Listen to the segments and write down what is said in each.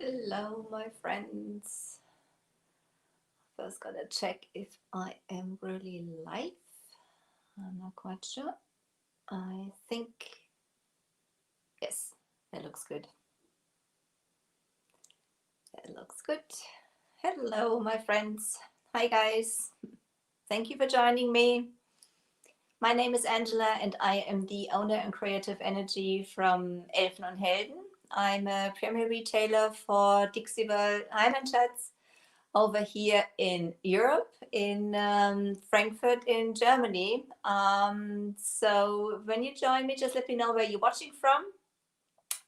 Hello, my friends. First, gotta check if I am really live. I'm not quite sure. I think yes, that looks good. That looks good. Hello, my friends. Hi, guys. Thank you for joining me. My name is Angela, and I am the owner and creative energy from Elfen Helden. I'm a premier retailer for Dixieval Hyman over here in Europe, in Frankfurt, in Germany. So when you join me, just let me know where you're watching from.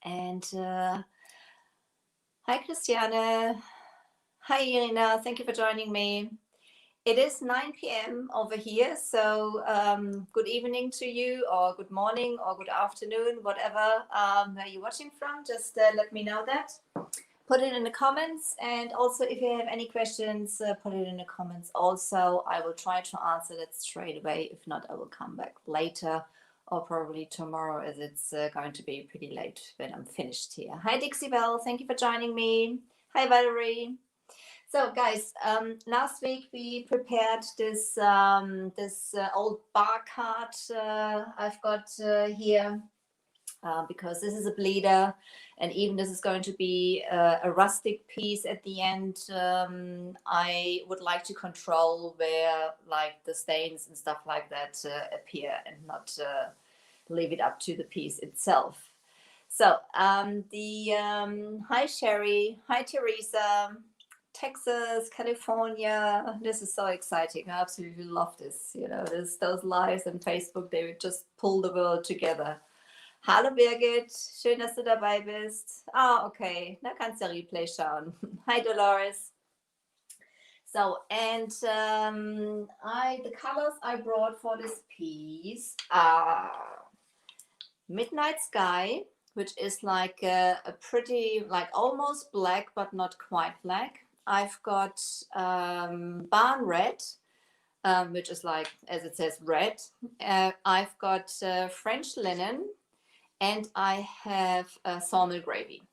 And hi, Christiane. Hi, Irina. Thank you for joining me. It is 9 p.m. over here, so good evening to you, or good morning, or good afternoon, whatever where you're watching from. Just let me know that. Put it in the comments, and also if you have any questions, put it in the comments also. I will try to answer that straight away. If not, I will come back later, or probably tomorrow, as it's going to be pretty late when I'm finished here. Hi, Dixie Bell. Thank you for joining me. Hi, Valerie. So, guys, last week we prepared this old bar card I've got here, because this is a bleeder, and even this is going to be a rustic piece at the end. I would like to control where like the stains and stuff like that appear, and not leave it up to the piece itself. So hi Sherry, hi Teresa, Texas, California. This is so exciting. I absolutely love this. Those lives on Facebook, they would just pull the world together. Hallo Birgit, schön, dass du dabei bist. Okay, da kannst du Replay schauen. Hi Dolores. So, and the colors I brought for this piece are Midnight Sky, which is like a pretty, like almost black, but not quite black. I've got Barn Red, which is like, as it says, red. I've got French Linen, and I have sawmill gravy.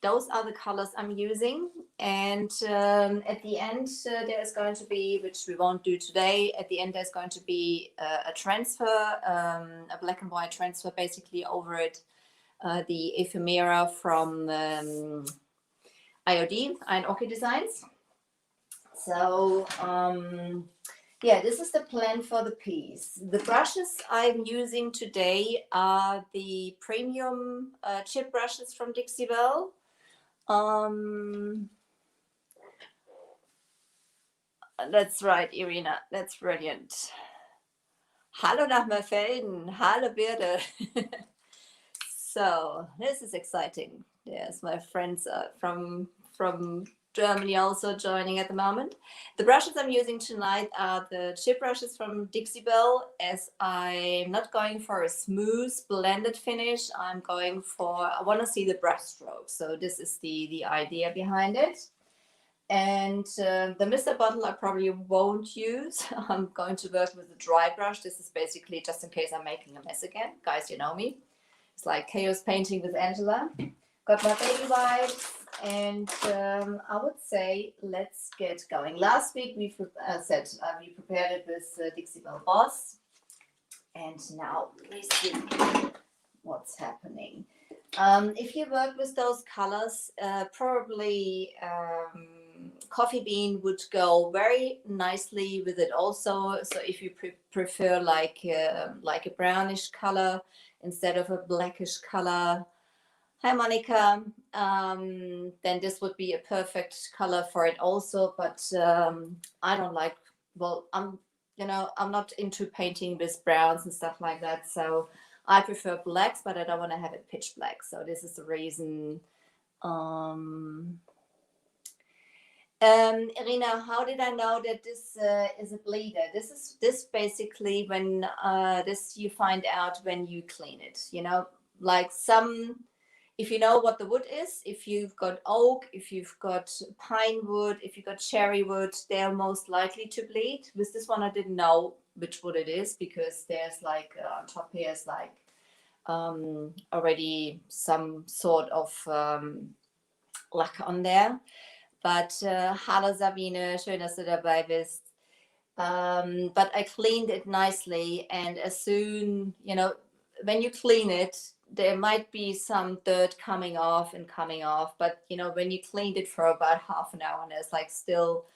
Those are the colors I'm using. And at the end, there's going to be, which we won't do today, at the end, there's going to be a transfer, a black and white transfer basically over it, the ephemera from IOD, Iron Orchid Designs. So, yeah, this is the plan for the piece. The brushes I'm using today are the premium chip brushes from Dixie Bell. That's right, Irina. That's brilliant. Hallo nach Merfelden. Hallo Birde. So this is exciting. There's my friends from Germany also joining at the moment. The brushes I'm using tonight are the chip brushes from Dixie Bell, as I'm not going for a smooth blended finish. I want to see the brush strokes. So this is the idea behind it. And the Mr. bottle I probably won't use. I'm going to work with a dry brush. This is basically just in case I'm making a mess again. Guys, you know me. It's like chaos painting with Angela. Got my baby wipes, and I would say let's get going. Last week we prepared it with Dixie Bell Boss, and now we see what's happening. If you work with those colors, probably coffee bean would go very nicely with it also. So if you prefer like a brownish color instead of a blackish color, hi Monica, then this would be a perfect color for it also. But I don't like, well, I'm not into painting with browns and stuff like that. So I prefer blacks, but I don't want to have it pitch black. So this is the reason. Irina, how did I know that this is a bleeder? This basically when this you find out when you clean it. Like if you know what the wood is, if you've got oak, if you've got pine wood, if you've got cherry wood, they're most likely to bleed. With this one, I didn't know which wood it is, because there's like on top here is like already some sort of Lack on there. But hallo Sabine, schön, dass du dabei bist. But I cleaned it nicely, and as soon, when you clean it, there might be some dirt coming off and coming off. But when you cleaned it for about half an hour, and there's like still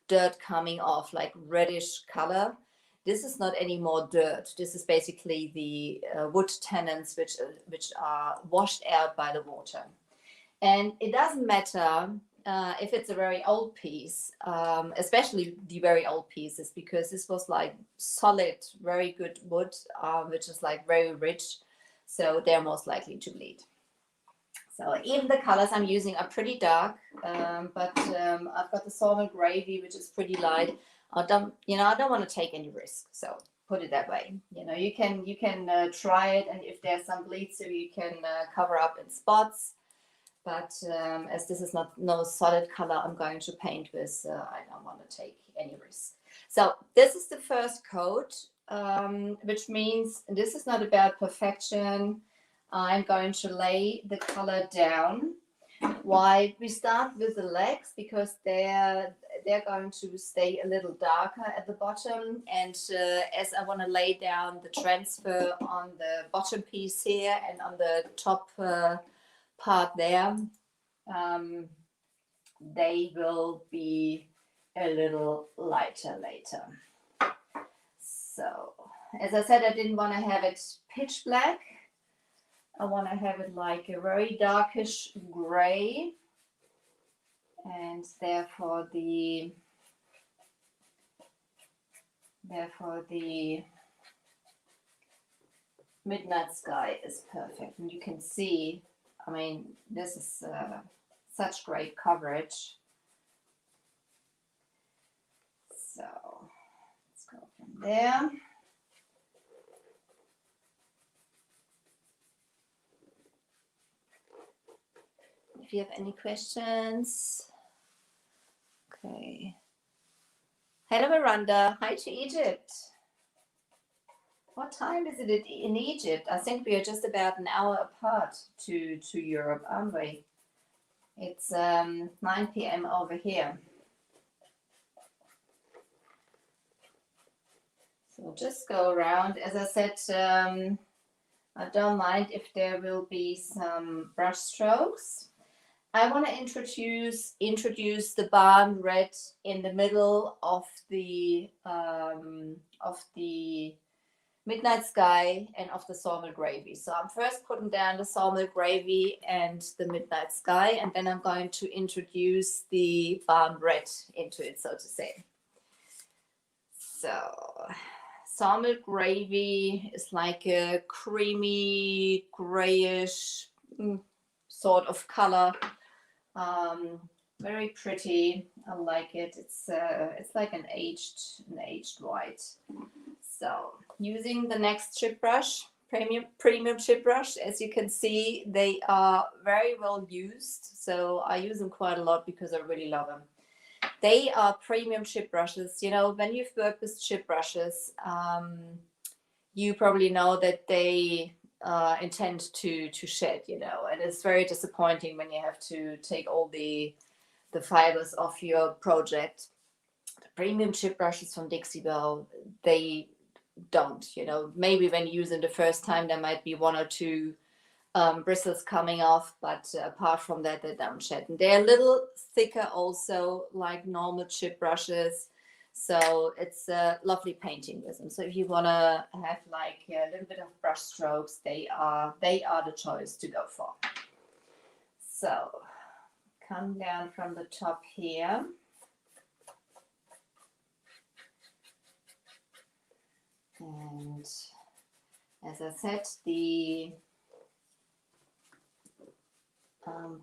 dirt coming off, like reddish color. This is not anymore dirt. This is basically the wood tannins which are washed out by the water. And it doesn't matter if it's a very old piece, especially the very old pieces, because this was like solid, very good wood, which is like very rich. So they're most likely to bleed. So even the colors I'm using are pretty dark, but I've got the salmon gravy, which is pretty light. I don't want to take any risk. So put it that way. You can try it, and if there's some bleed, so you can cover up in spots. But as this is no solid color I'm going to paint with, I don't want to take any risk. So this is the first coat, which means this is not about perfection. I'm going to lay the color down. Why? We start with the legs because they're going to stay a little darker at the bottom. And as I want to lay down the transfer on the bottom piece here and on the top part there, they will be a little lighter later. So, as I said, I didn't want to have it pitch black. I want to have it like a very darkish gray, and therefore the midnight sky is perfect. And you can see, I mean, this is such great coverage. So let's go from there. If you have any questions. Okay. Hello, Miranda. Hi to Egypt. What time is it in Egypt? I think we are just about an hour apart to Europe, aren't we? It's 9 p.m. over here. So just go around. As I said, I don't mind if there will be some brush strokes. I want to introduce the barn red in the middle of the midnight sky and of the sawmill gravy. So I'm first putting down the sawmill gravy and the midnight sky, and then I'm going to introduce the barn red into it, so to say. So sawmill gravy is like a creamy grayish sort of color. Very pretty. I like it. It's like an aged white. So using the next chip brush, premium chip brush, as you can see, they are very well used. So I use them quite a lot because I really love them. They are premium chip brushes. When you've worked with chip brushes, you probably know that they intend to shed, and it's very disappointing when you have to take all the fibers off your project. The premium chip brushes from Dixie Belle, they don't, maybe when you use them the first time there might be one or two bristles coming off, but apart from that they don't shed, and they're a little thicker also like normal chip brushes, so it's lovely painting with them. So if you want to have like a little bit of brush strokes, they are the choice to go for. So come down from the top here. And as I said, the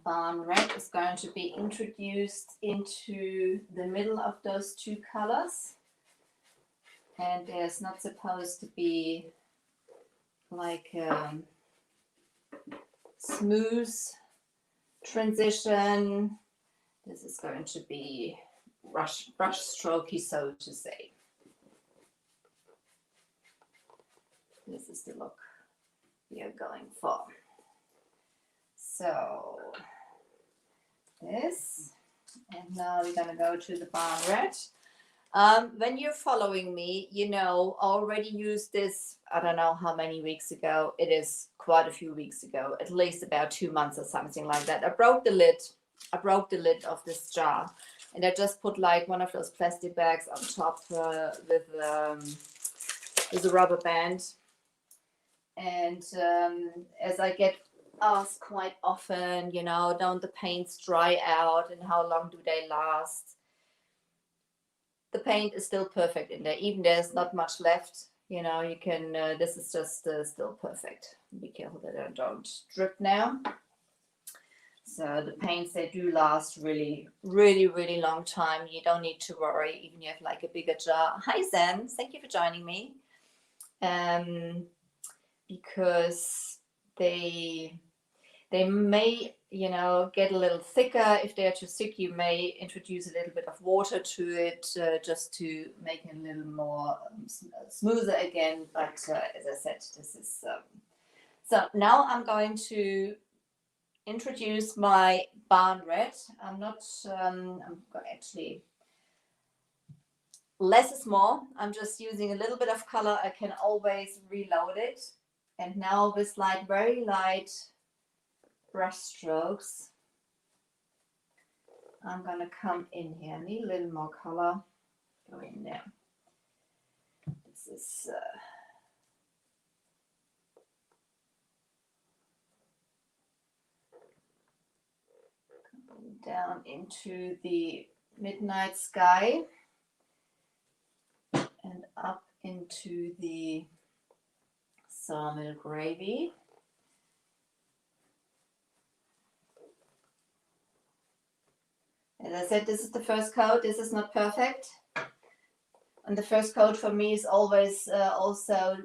barn red is going to be introduced into the middle of those two colors. And there's not supposed to be like a smooth transition. This is going to be brush strokey, so to say. This is the look we are going for. So this. And now we're gonna go to the barn red. When you're following me, you know, I already used this, I don't know how many weeks ago. It is quite a few weeks ago, at least about 2 months or something like that. I broke the lid of this jar, and I just put like one of those plastic bags on top with a rubber band. And as I get asked quite often, you know, don't the paints dry out and how long do they last? The paint is still perfect in there, even there's not much left. You know, you can, this is just still perfect. Be careful that I don't drip now. So the paints, they do last really, really, really long time. You don't need to worry, even if you have like a bigger jar. Hi Zen, thank you for joining me. Because they may, you know, get a little thicker. If they're too thick, you may introduce a little bit of water to it, just to make it a little more smoother again. But as I said, this is so now I'm going to introduce my barn red. I'm actually, less is more. I'm just using a little bit of color. I can always reload it. And now with like very light brush strokes, I'm gonna come in here. I need a little more color. Go in there. This is down into the midnight sky and up into the sawmill gravy. As I said, this is the first coat. This is not perfect. And the first coat for me is always also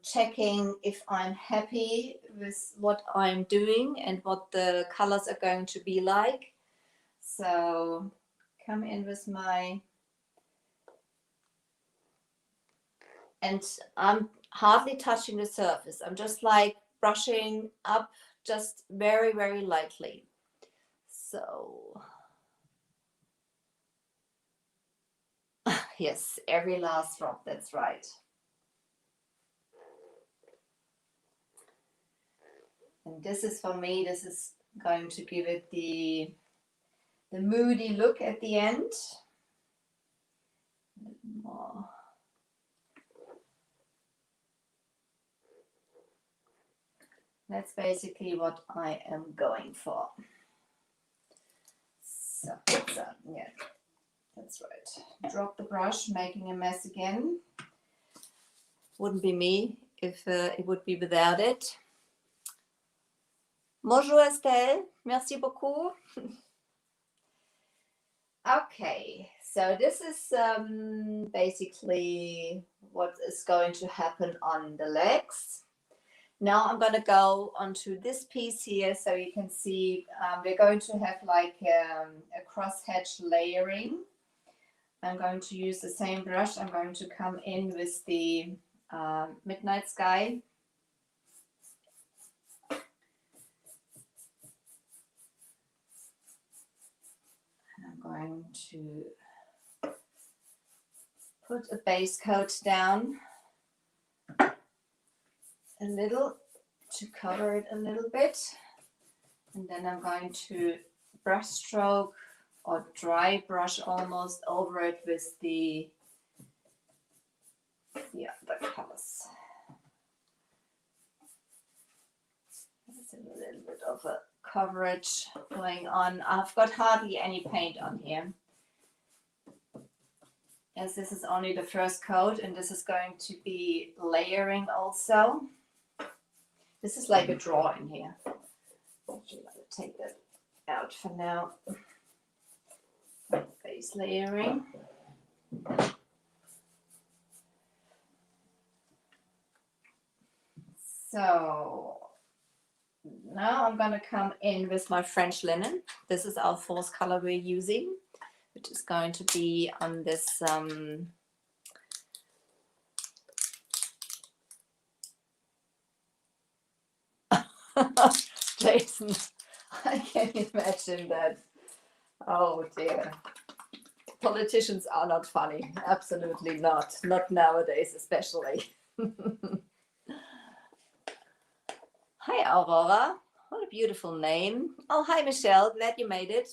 checking if I'm happy with what I'm doing and what the colors are going to be like. So come in with my, and I'm hardly touching the surface. I'm just like brushing up just very, very lightly. So yes, every last drop, that's right. And this is for me, this is going to give it the moody look at the end. A little more. That's basically what I am going for. So yeah, that's right. Drop the brush, making a mess again. Wouldn't be me if it would be without it. Bonjour Estelle, merci beaucoup. Okay, so this is basically what is going to happen on the legs. Now I'm going to go onto this piece here, so you can see we're going to have like a crosshatch layering. I'm going to use the same brush. I'm going to come in with the midnight sky. I'm going to put a base coat down a little to cover it a little bit, and then I'm going to brush stroke or dry brush almost over it with the other colors. There's a little bit of a coverage going on. I've got hardly any paint on here, as this is only the first coat, and this is going to be layering also. This is like a drawing here. Actually, I'm going to take that out for now. Base layering. So now I'm going to come in with my French linen. This is our fourth color we're using, which is going to be on this Jason, I can imagine that Oh dear. Politicians are not funny. Absolutely not. Not nowadays, especially. Hi, Aurora. What a beautiful name. Oh, hi, Michelle. Glad you made it.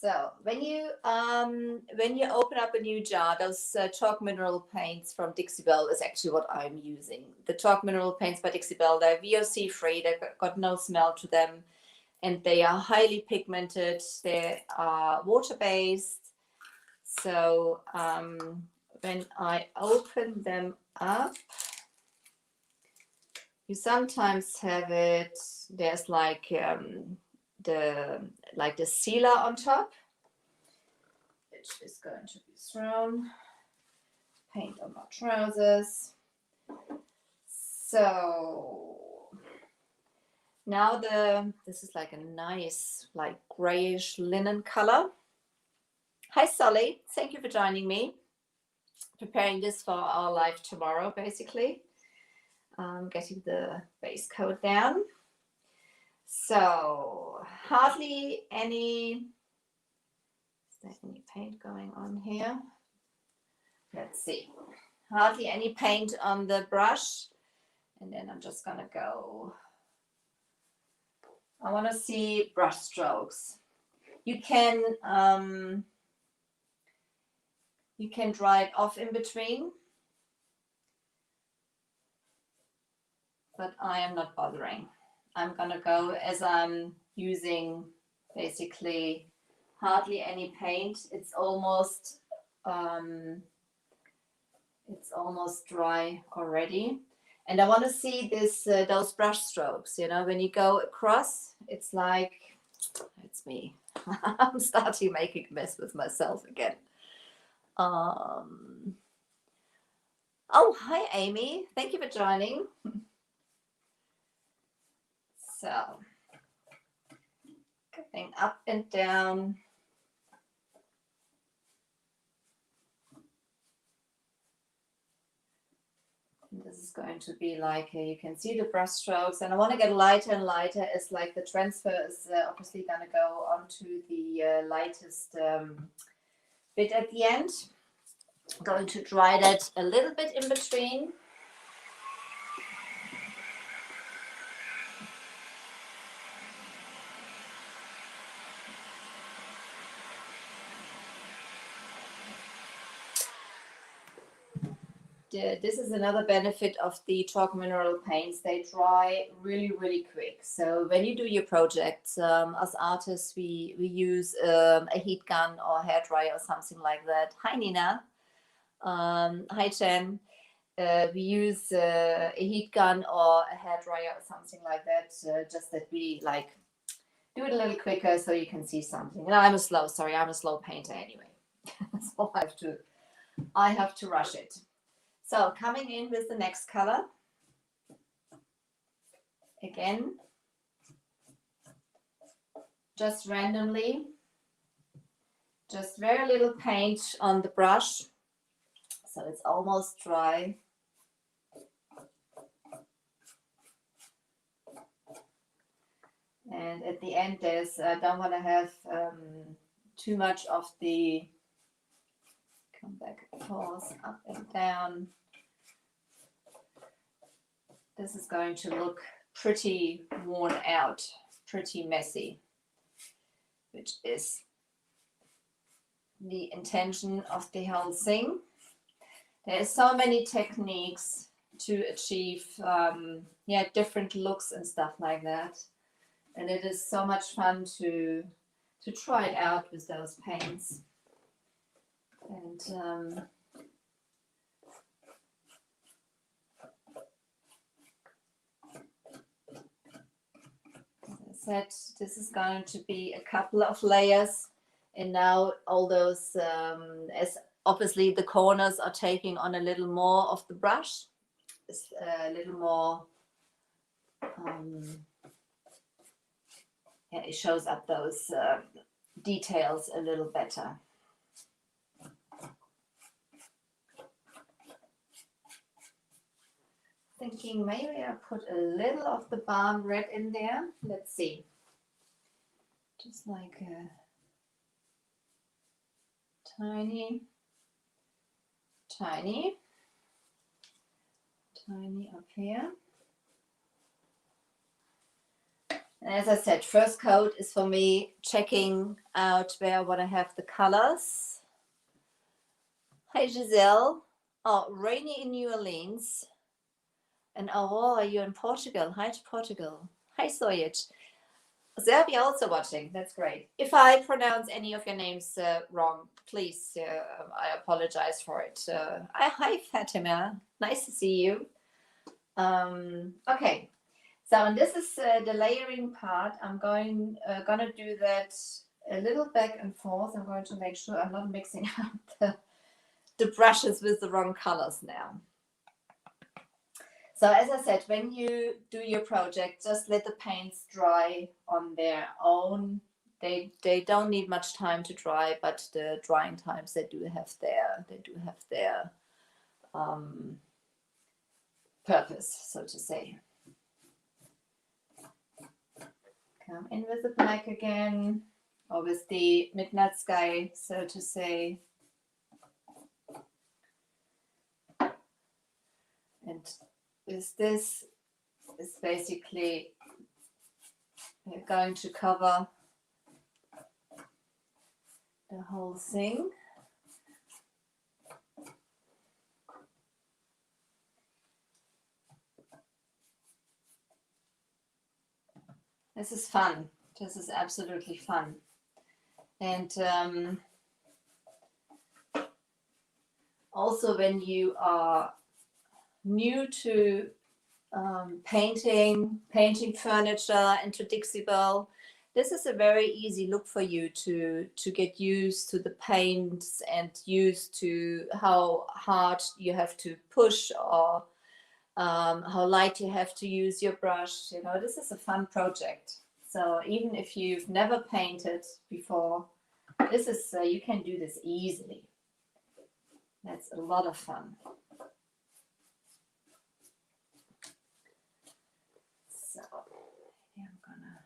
So when you open up a new jar, those chalk mineral paints from Dixie Belle is actually what I'm using. The chalk mineral paints by Dixie Belle, they're VOC free. They've got no smell to them, and they are highly pigmented. They are water based. So when I open them up, you sometimes have it. There's like the sealer on top, which is going to be thrown. Paint on my trousers. So now this is like a nice like grayish linen color. Hi Solly, thank you for joining me. Preparing this for our live tomorrow, basically. Getting the base coat down. So hardly any, is there any paint going on here? Let's see. Hardly any paint on the brush. And then I'm just gonna go, I wanna see brush strokes. You can dry it off in between, but I am not bothering. I'm gonna go as I'm using basically hardly any paint. It's almost dry already. And I want to see this those brush strokes, you know, when you go across, it's like, it's me. I'm starting making a mess with myself again. Oh, hi, Amy. Thank you for joining. So, going up and down. And this is going to be like, you can see the brush strokes, and I want to get lighter and lighter as like the transfer is obviously going to go onto the lightest bit at the end. I'm going to dry that a little bit in between. This is another benefit of the chalk mineral paints. They dry really, really quick. So when you do your projects, as artists, we use a heat gun or hair dryer or something like that. Hi, Nina. Hi, Jen. We use a heat gun or a hair dryer or something like that, just that we like do it a little quicker so you can see something. And I'm a slow painter anyway. So I have to rush it. So coming in with the next color. Again, just randomly, just very little paint on the brush. So it's almost dry. And at the end, I don't want to have too much of the, come back, pause, up and down. This is going to look pretty worn out, pretty messy, which is the intention of the whole thing. There's so many techniques to achieve different looks and stuff like that. And it is so much fun to try it out with those paints. And as I said, this is going to be a couple of layers. And now all those, as obviously the corners are taking on a little more of the brush, it's a little more, it shows up those details a little better. Thinking maybe I put a little of the barn red in there. Let's see. just like a tiny up here. And as I said, first coat is for me checking out where I want to have the colors. Hi Giselle. Oh, rainy in New Orleans. And Aurora, you're in Portugal. Hi to Portugal. Hi Soyich. Serbia also watching. That's great. If I pronounce any of your names wrong, please, I apologize for it. Hi Fatima. Nice to see you. Okay. So, and this is the layering part. I'm gonna do that a little back and forth. I'm going to make sure I'm not mixing up the brushes with the wrong colors now. So as I said, when you do your project, just let the paints dry on their own. They don't need much time to dry, but the drying times they do have their purpose, so to say. Come in with the black again, or with the midnight sky, so to say. And with this is basically going to cover the whole thing. This is fun. This is absolutely fun. And also when you are new to painting furniture into Dixie Belle, this is a very easy look for you to get used to the paints and used to how hard you have to push or how light you have to use your brush. You know, this is a fun project. So even if you've never painted before, this is you can do this easily. That's a lot of fun. So I'm gonna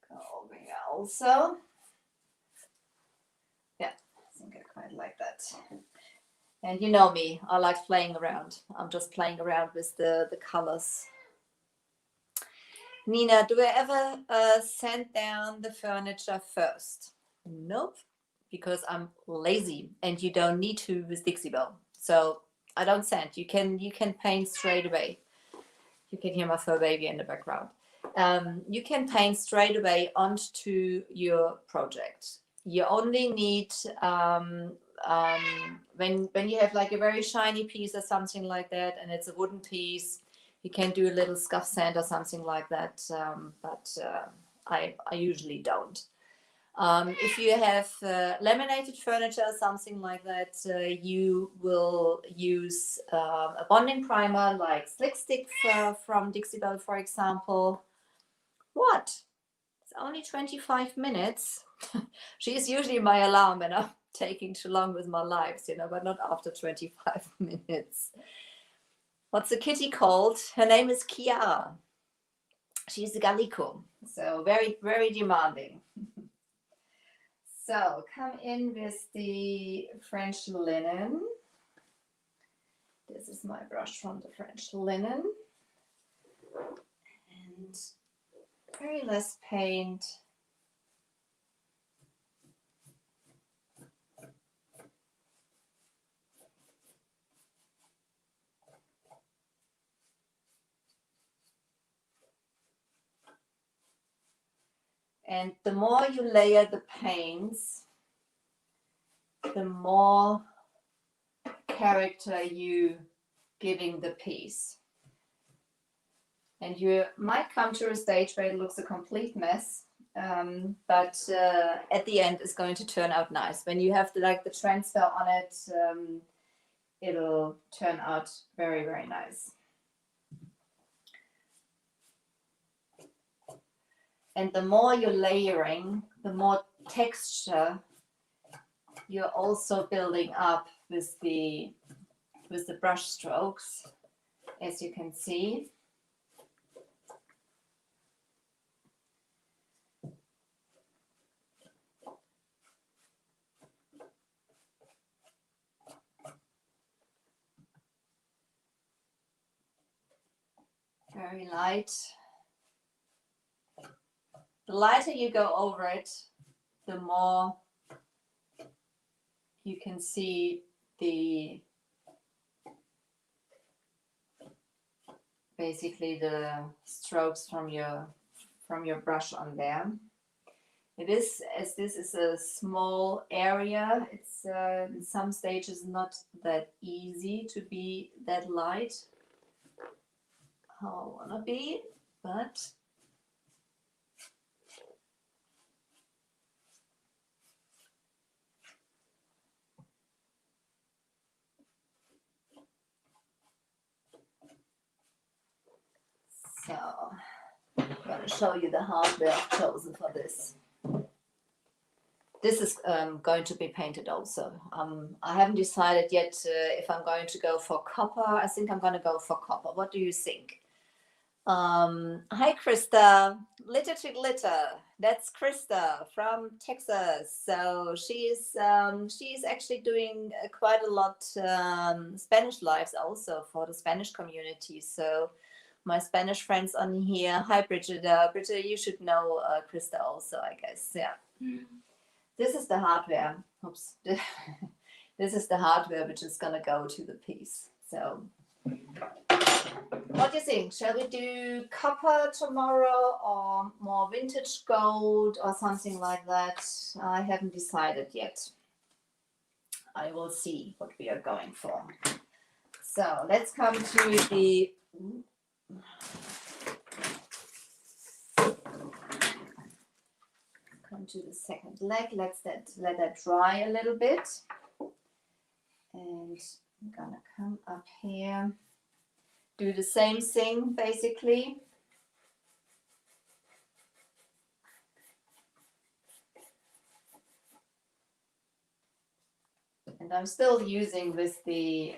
go over here also. Yeah, I think I quite like that. And you know me, I like playing around. I'm just playing around with the colors. Nina, do I ever sand down the furniture first? Nope, because I'm lazy and you don't need to with Dixie Belle. So I don't sand. You can paint straight away. You can hear my fur baby in the background. You can paint straight away onto your project. You only need when you have like a very shiny piece or something like that, and it's a wooden piece, you can do a little scuff sand or something like that. But I usually don't. If you have laminated furniture, something like that, you will use a bonding primer like Slick Stick from Dixie Belle, for example. What? It's only 25 minutes. She's usually my alarm when I'm taking too long with my lives, you know, but not after 25 minutes. What's the kitty called? Her name is Kiara. She's a Gallico, so very, very demanding. So come in with the French linen. This is my brush from the French linen. And very less paint. And the more you layer the paints, the more character you giving the piece. And you might come to a stage where it looks a complete mess, but at the end it's going to turn out nice. When you have the transfer on it, it'll turn out very, very nice. And the more you're layering, the more texture you're also building up with the brush strokes, as you can see. very light. The lighter you go over it, the more you can see basically the strokes from your brush on there. It is, as this is a small area, it's in some stages not that easy to be that light how I want to be, but so I'm going to show you the hardware I've chosen for this. This is going to be painted also. I haven't decided yet if I'm going to go for copper. I think I'm going to go for copper. What do you think? Hi, Krista. Litter to Glitter. That's Krista from Texas. So she's actually doing quite a lot Spanish lives also for the Spanish community. So my Spanish friends on here. Hi, Brigida. Brigida, you should know Krista also, I guess. Yeah. This is the hardware. Oops. This is the hardware which is going to go to the piece. So what do you think? Shall we do copper tomorrow or more vintage gold or something like that? I haven't decided yet. I will see what we are going for. So let's come to the second leg. Let that dry a little bit. And I'm gonna come up here. Do the same thing basically. And I'm still using with the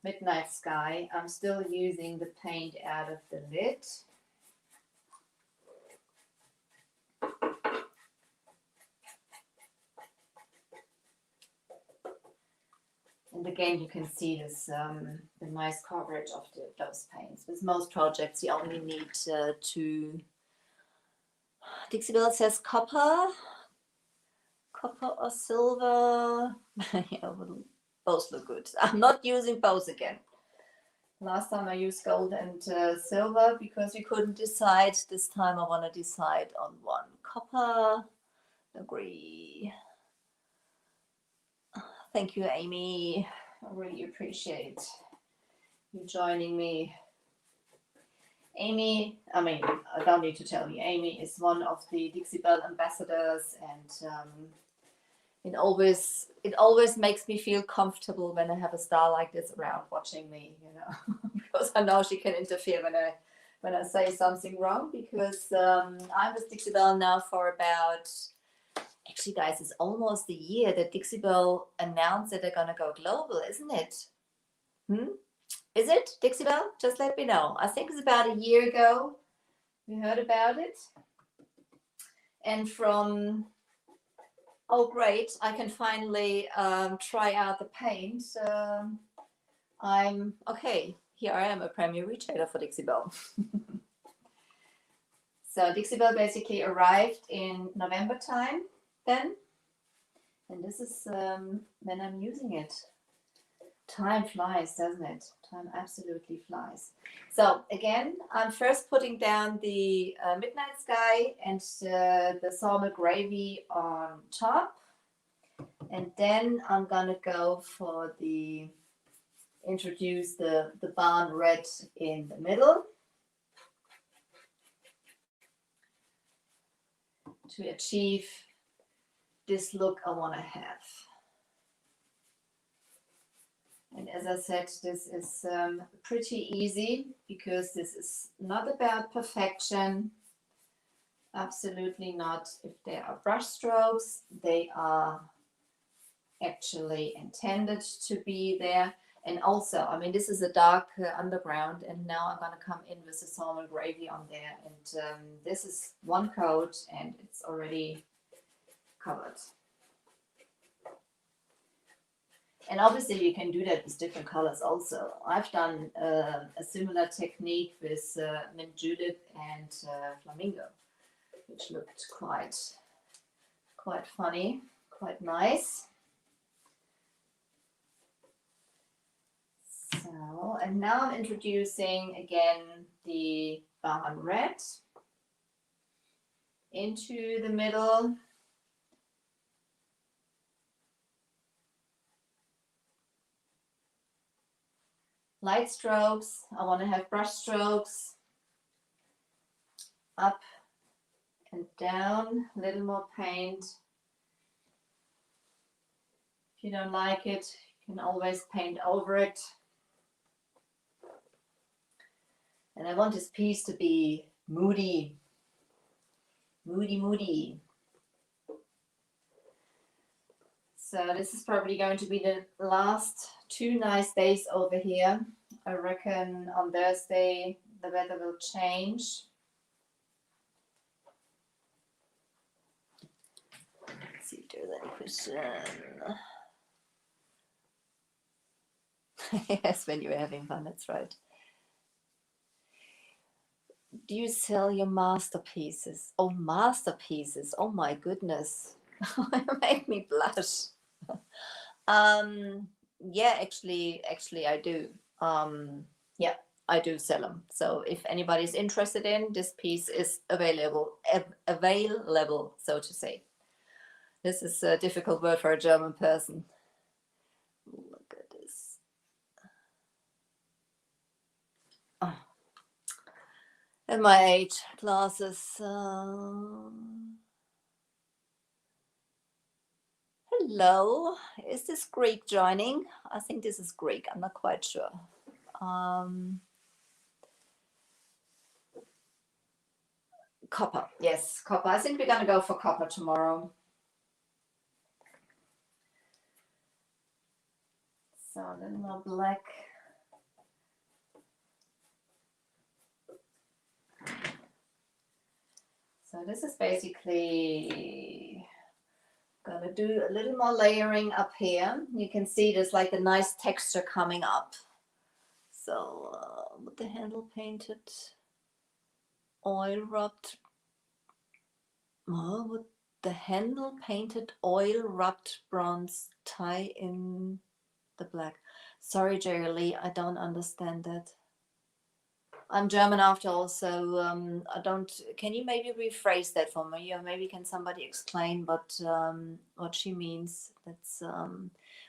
Midnight Sky, I'm still using the paint out of the lid. And again, you can see this the nice coverage of those paints. With most projects, you only need to. Dixie Belle says copper or silver. Yeah, both look good. I'm not using both again. Last time I used gold and silver because we couldn't decide. This time I want to decide on one. Copper, agree. Thank you, Amy. I really appreciate you joining me. Amy, I mean, I don't need to tell you, Amy is one of the Dixie Belle ambassadors, and it always makes me feel comfortable when I have a star like this around watching me, you know, because I know she can interfere when I say something wrong, because I'm with Dixie Belle now for about, actually guys, it's almost a year that Dixie Belle announced that they're gonna go global, isn't it? Is it, Dixie Belle? Just let me know. I think it's about a year ago we heard about it. And from, oh great, I can finally try out the paint. I'm, okay, here I am, a premier retailer for Dixie Belle. So Dixie Belle basically arrived in November time then. And this is when I'm using it. Time flies, doesn't it? Time absolutely flies. So again, I'm first putting down the Midnight Sky and the Sawmill Gravy on top. And then I'm gonna go for introduce the Barn Red in the middle to achieve this look I want to have. And as I said, this is pretty easy because this is not about perfection. Absolutely not. If there are brush strokes, they are actually intended to be there. And also, I mean, this is a dark underground, and now I'm going to come in with the Sawmill Gravy on there. And this is one coat, and it's already covered. And obviously you can do that with different colors also. I've done a similar technique with mint julep and flamingo, which looked quite funny, quite nice. So, and now I'm introducing again the Bahan red into the middle. Light strokes. I want to have brush strokes up and down, a little more paint. If you don't like it, you can always paint over it. And I want this piece to be moody, moody, moody. So this is probably going to be the last 2 nice days over here. I reckon on Thursday the weather will change. Let's see if there's any question. Yes, when you're having fun, that's right. Do you sell your masterpieces? Oh, masterpieces. Oh my goodness. You make me blush. Yeah, actually I do. Yeah, I do sell them. So if anybody's interested in, this piece is available, so to say. This is a difficult word for a German person. Look at this. Oh. And my age classes. Hello, is this Greek joining? I think this is Greek. I'm not quite sure. Copper. Yes, copper. I think we're going to go for copper tomorrow. So a little more black. So this is basically going to do a little more layering up here. You can see there's like the nice texture coming up. So with the handle painted, oil rubbed. Oh, with the handle painted, oil rubbed bronze tie in the black. Sorry, Jerry Lee, I don't understand that. I'm German after all, so I don't. Can you maybe rephrase that for me? Or maybe can somebody explain what she means? That's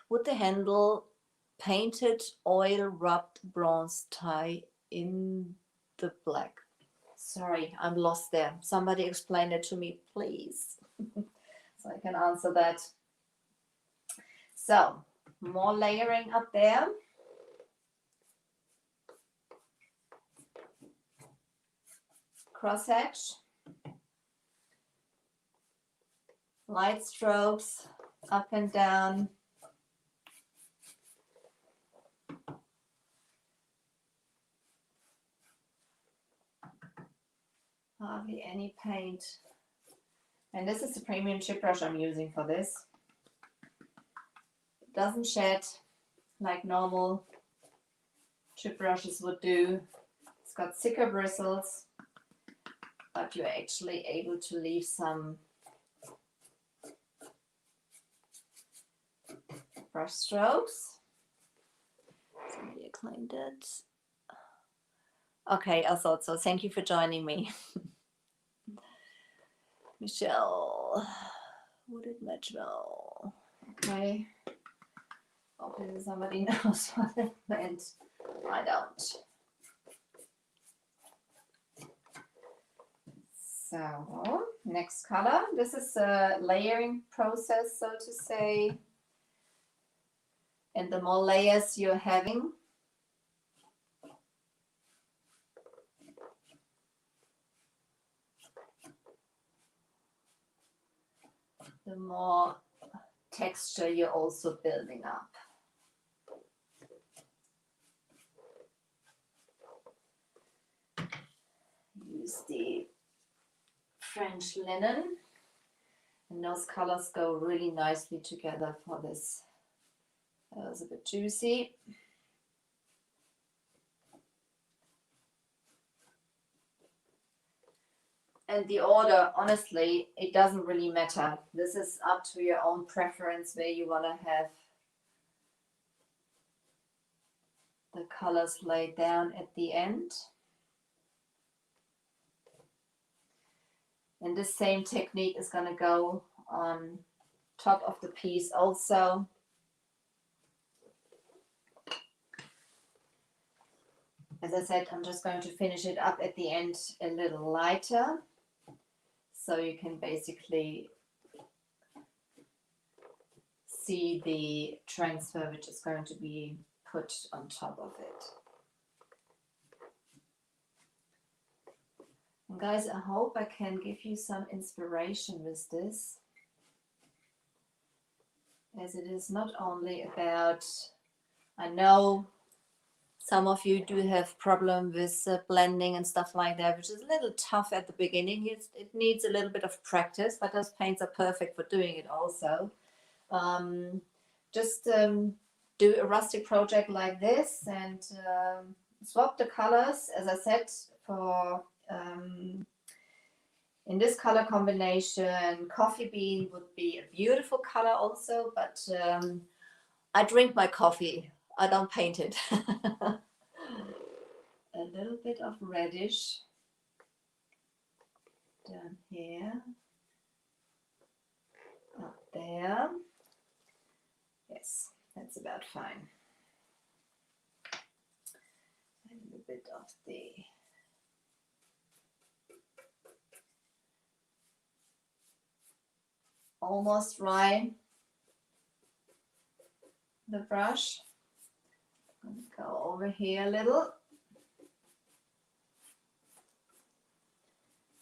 with the handle painted, oil rubbed bronze tie in the black. Sorry, I'm lost there. Somebody explain it to me, please, so I can answer that. So more layering up there. Cross hatch, light strokes up and down. Hardly any paint. And this is the premium chip brush I'm using for this. It doesn't shed like normal chip brushes would do. It's got thicker bristles, but you're actually able to leave some brush strokes. Somebody claimed it. Okay, I thought so. Thank you for joining me. Michelle. What did Mitchell? Okay. Hopefully somebody knows what it meant. I don't. So, next color. This is a layering process, so to say. And the more layers you're having, the more texture you're also building up. Use the French linen, and those colors go really nicely together for this That was a bit juicy. And the order, honestly, it doesn't really matter. This is up to your own preference where you want to have the colors laid down at the end. And the same technique is going to go on top of the piece also. As I said, I'm just going to finish it up at the end a little lighter. So you can basically see the transfer which is going to be put on top of it. And guys, I hope I can give you some inspiration with this, as it is not only about, I know some of you do have problem with blending and stuff like that, which is a little tough at the beginning. It needs a little bit of practice, but those paints are perfect for doing it also. Just do a rustic project like this and swap the colors, as I said, for in this color combination, coffee bean would be a beautiful color also, but I drink my coffee. I don't paint it. A little bit of reddish down here, up there. Yes, that's about fine. A little bit of the almost dry the brush. I'm going to go over here a little,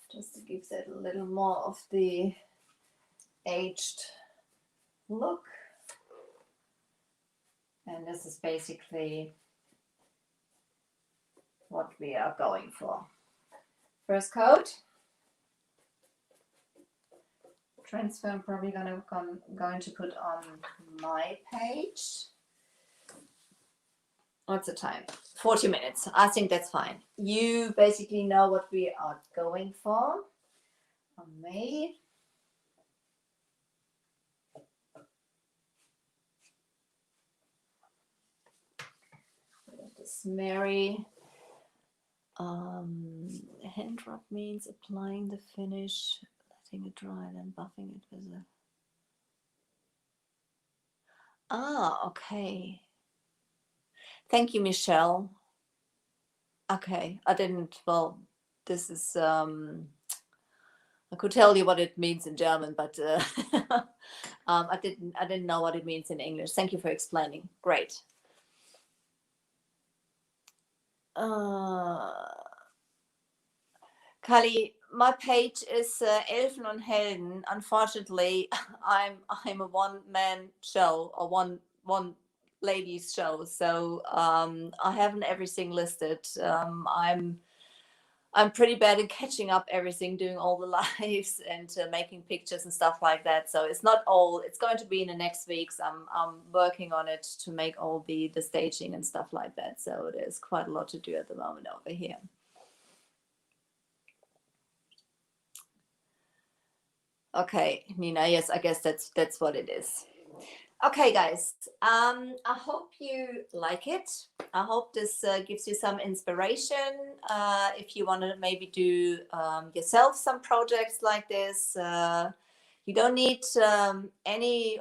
just to give that a little more of the aged look. And this is basically what we are going for. First coat. Transfer I'm probably going to put on my page. What's the time? 40 minutes. I think that's fine. You basically know what we are going for. On me. This merry hand rub means applying the finish, letting it dry, then buffing it with a. Okay. Thank you, Michelle. Okay, I didn't. Well, this is. I could tell you what it means in German, but I didn't know what it means in English. Thank you for explaining. Great. Kali, my page is Elfen Helden. Unfortunately, I'm a one-man show or one ladies show, so I haven't everything listed. I'm pretty bad at catching up everything, doing all the lives and making pictures and stuff like that. So it's not all. It's going to be in the next weeks. I'm working on it to make all the staging and stuff like that. So there's quite a lot to do at the moment over here. Okay, Nina. Yes, I guess that's what it is. Okay, guys. I hope you like it. I hope this gives you some inspiration. If you want to maybe do yourself some projects like this, you don't need any.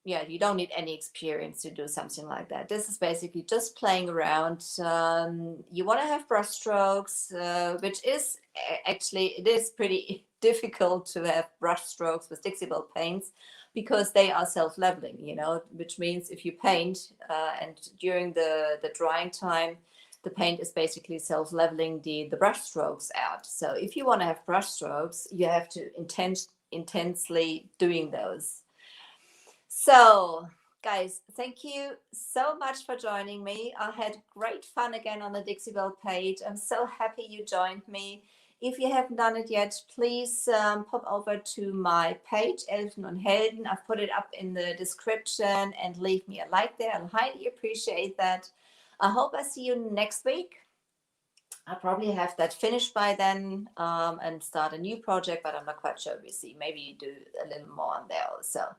You don't need any experience to do something like that. This is basically just playing around. You want to have brush strokes, which is actually, it is pretty difficult to have brush strokes with Dixie Belle paints because they are self-leveling, which means if you paint and during the drying time, the paint is basically self-leveling the brush strokes out. So if you want to have brush strokes, you have to intensely doing those. So, guys, thank you so much for joining me. I had great fun again on the Dixie Belle page. I'm so happy you joined me. If you haven't done it yet, please pop over to my page, Elfen Helden. I've put it up in the description, and leave me a like there. I'll highly appreciate that. I hope I see you next week. I'll probably have that finished by then, and start a new project, but I'm not quite sure. We'll see. Maybe do a little more on there also.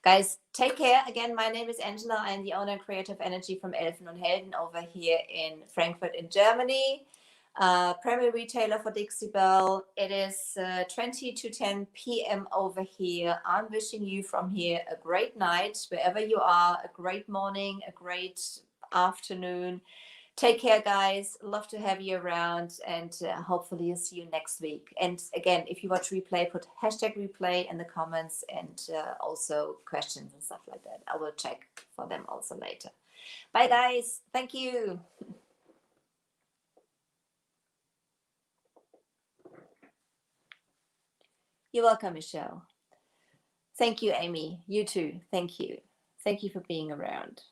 Guys, take care. Again, my name is Angela. I'm the owner and creator of energy from Elfen Helden over here in Frankfurt in Germany. Primary retailer for Dixie Bell. It is 20 to 10 p.m. over here. I'm wishing you from here a great night, wherever you are, a great morning, a great afternoon. Take care, guys. Love to have you around, and hopefully I'll see you next week. And again, if you watch replay, put hashtag replay in the comments, and also questions and stuff like that. I will check for them also later. Bye, guys. Thank you. You're welcome, Michelle. Thank you, Amy. You too. Thank you. Thank you for being around.